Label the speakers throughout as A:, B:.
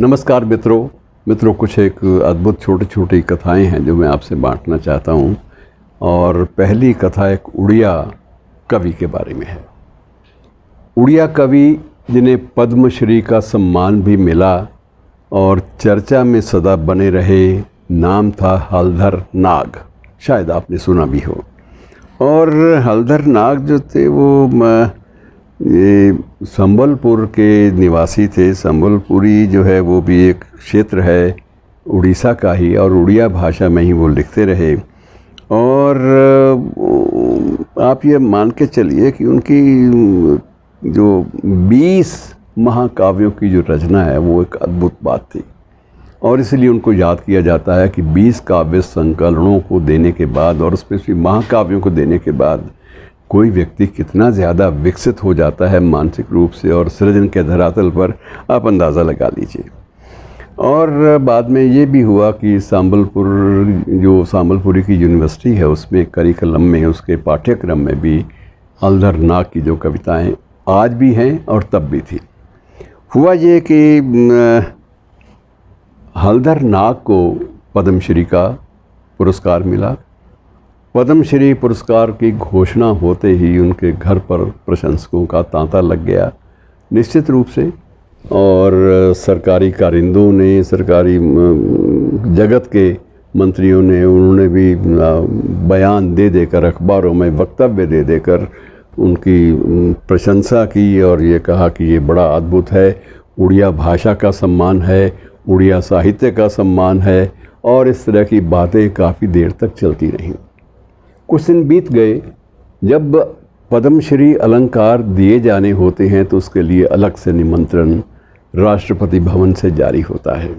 A: नमस्कार मित्रों कुछ एक अद्भुत छोटी छोटी कथाएं हैं जो मैं आपसे बांटना चाहता हूं। और पहली कथा एक उड़िया कवि के बारे में है। उड़िया कवि जिन्हें पद्मश्री का सम्मान भी मिला और चर्चा में सदा बने रहे, नाम था हलधर नाग। शायद आपने सुना भी हो। और हलधर नाग जो थे वो ये संबलपुर के निवासी थे। संबलपुरी जो है वो भी एक क्षेत्र है उड़ीसा का ही, और उड़िया भाषा में ही वो लिखते रहे। और आप ये मान के चलिए कि उनकी जो 20 महाकाव्यों की जो रचना है वो एक अद्भुत बात थी। और इसलिए उनको याद किया जाता है कि 20 काव्य संकलनों को देने के बाद और स्पेशली महाकाव्यों को देने के बाद कोई व्यक्ति कितना ज़्यादा विकसित हो जाता है मानसिक रूप से और सृजन के धरातल पर आप अंदाज़ा लगा लीजिए। और बाद में ये भी हुआ कि संबलपुरी की यूनिवर्सिटी है उसमें करिकुलम में, उसके पाठ्यक्रम में भी हलधर नाग की जो कविताएं आज भी हैं और तब भी थी। हुआ ये कि हलधर नाग को पद्मश्री का पुरस्कार मिला। पद्मश्री पुरस्कार की घोषणा होते ही उनके घर पर प्रशंसकों का तांता लग गया निश्चित रूप से। और सरकारी कारिंदों ने, सरकारी जगत के मंत्रियों ने, उन्होंने भी बयान दे देकर, अखबारों में वक्तव्य दे देकर उनकी प्रशंसा की और ये कहा कि ये बड़ा अद्भुत है, उड़िया भाषा का सम्मान है, उड़िया साहित्य का सम्मान है। और इस तरह की बातें काफ़ी देर तक चलती रहीं। कुछ दिन बीत गए। जब पद्मश्री अलंकार दिए जाने होते हैं तो उसके लिए अलग से निमंत्रण राष्ट्रपति भवन से जारी होता है।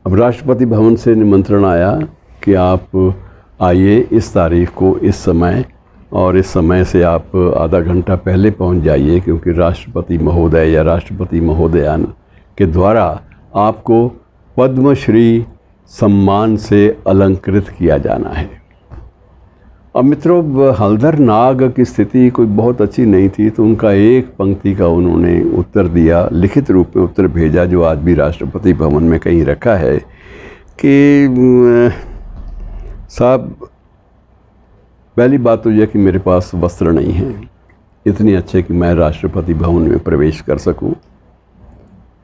A: अब राष्ट्रपति भवन से निमंत्रण आया कि आप आइए इस तारीख को इस समय, और इस समय से आप आधा घंटा पहले पहुंच जाइए, क्योंकि राष्ट्रपति महोदय या राष्ट्रपति महोदयान के द्वारा आपको पद्मश्री सम्मान से अलंकृत किया जाना है। अब मित्रों, हलधर नाग की स्थिति कोई बहुत अच्छी नहीं थी, तो उनका एक पंक्ति का उन्होंने उत्तर दिया, लिखित रूप में उत्तर भेजा, जो आज भी राष्ट्रपति भवन में कहीं रखा है कि साहब, पहली बात तो यह कि मेरे पास वस्त्र नहीं है इतने अच्छे कि मैं राष्ट्रपति भवन में प्रवेश कर सकूं।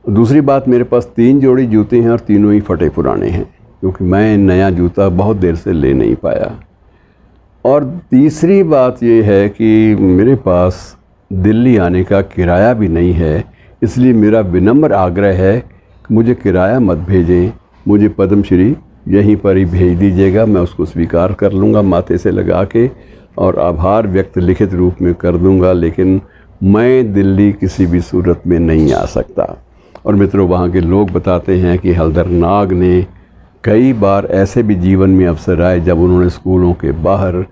A: दूसरी बात, मेरे पास 3 जोड़ी जूते हैं और तीनों ही फटे पुराने हैं, क्योंकि मैं नया जूता बहुत देर से ले नहीं पाया। और तीसरी बात ये है कि मेरे पास दिल्ली आने का किराया भी नहीं है, इसलिए मेरा विनम्र आग्रह है कि मुझे किराया मत भेजें, मुझे पद्मश्री यहीं पर ही भेज दीजिएगा, मैं उसको स्वीकार कर लूँगा माथे से लगा के और आभार व्यक्त लिखित रूप में कर दूँगा, लेकिन मैं दिल्ली किसी भी सूरत में नहीं आ सकता। और मित्रों, वहाँ के लोग बताते हैं कि हलधर नाग ने कई बार ऐसे भी जीवन में अवसर आए जब उन्होंने स्कूलों के बाहर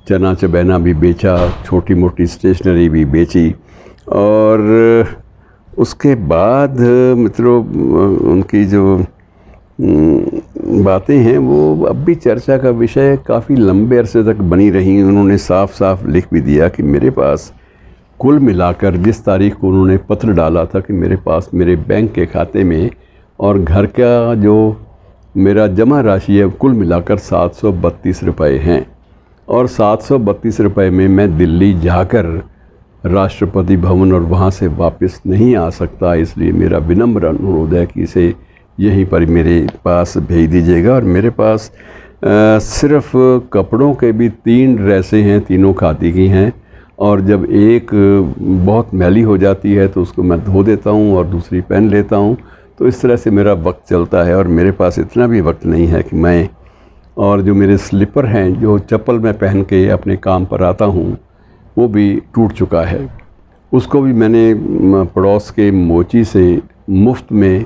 A: चना चबैना भी बेचा, छोटी मोटी स्टेशनरी भी बेची। और उसके बाद मित्रों, उनकी जो बातें हैं वो अब भी चर्चा का विषय काफ़ी लंबे अरसे तक बनी रही। उन्होंने साफ साफ लिख भी दिया कि मेरे पास कुल मिलाकर, जिस तारीख को उन्होंने पत्र डाला था कि मेरे पास मेरे बैंक के खाते में और घर का जो मेरा जमा राशि है कुल मिलाकर 732 रुपये हैं, और 732 रुपये में मैं दिल्ली जाकर राष्ट्रपति भवन और वहाँ से वापस नहीं आ सकता, इसलिए मेरा विनम्र अनुरोध है कि इसे यहीं पर मेरे पास भेज दीजिएगा। और मेरे पास सिर्फ कपड़ों के भी 3 ड्रेसें हैं, तीनों खादी की हैं, और जब एक बहुत मैली हो जाती है तो उसको मैं धो देता हूँ और दूसरी पहन लेता हूँ। तो इस तरह से मेरा वक्त चलता है, और मेरे पास इतना भी वक्त नहीं है कि मैं, और जो मेरे स्लीपर हैं, जो चप्पल मैं पहन के अपने काम पर आता हूँ, वो भी टूट चुका है। उसको भी मैंने पड़ोस के मोची से मुफ्त में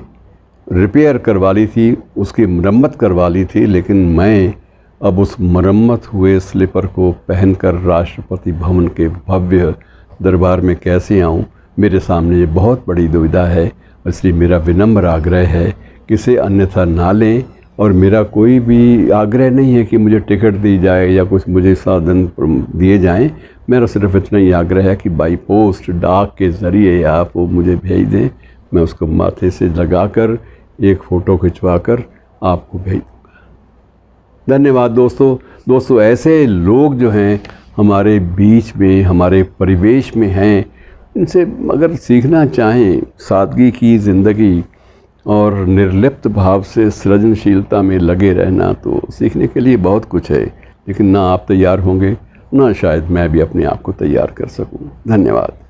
A: रिपेयर करवा ली थी, उसकी मरम्मत करवा ली थी, लेकिन मैं अब उस मरम्मत हुए स्लीपर को पहनकर राष्ट्रपति भवन के भव्य दरबार में कैसे आऊँ, मेरे सामने ये बहुत बड़ी दुविधा है। इसलिए मेरा विनम्र आग्रह है कि इसे अन्यथा ना लें, और मेरा कोई भी आग्रह नहीं है कि मुझे टिकट दी जाए या कुछ मुझे साधन दिए जाएं। मेरा सिर्फ इतना ही आग्रह है कि बाई पोस्ट, डाक के ज़रिए आप वो मुझे भेज दें, मैं उसको माथे से लगाकर एक फ़ोटो खिंचवाकर आपको भेज दूँगा। धन्यवाद दोस्तों, ऐसे लोग जो हैं हमारे बीच में, हमारे परिवेश में हैं, इनसे अगर सीखना चाहें सादगी की ज़िंदगी और निर्लिप्त भाव से सृजनशीलता में लगे रहना, तो सीखने के लिए बहुत कुछ है, लेकिन ना आप तैयार होंगे, ना शायद मैं भी अपने आप को तैयार कर सकूं। धन्यवाद।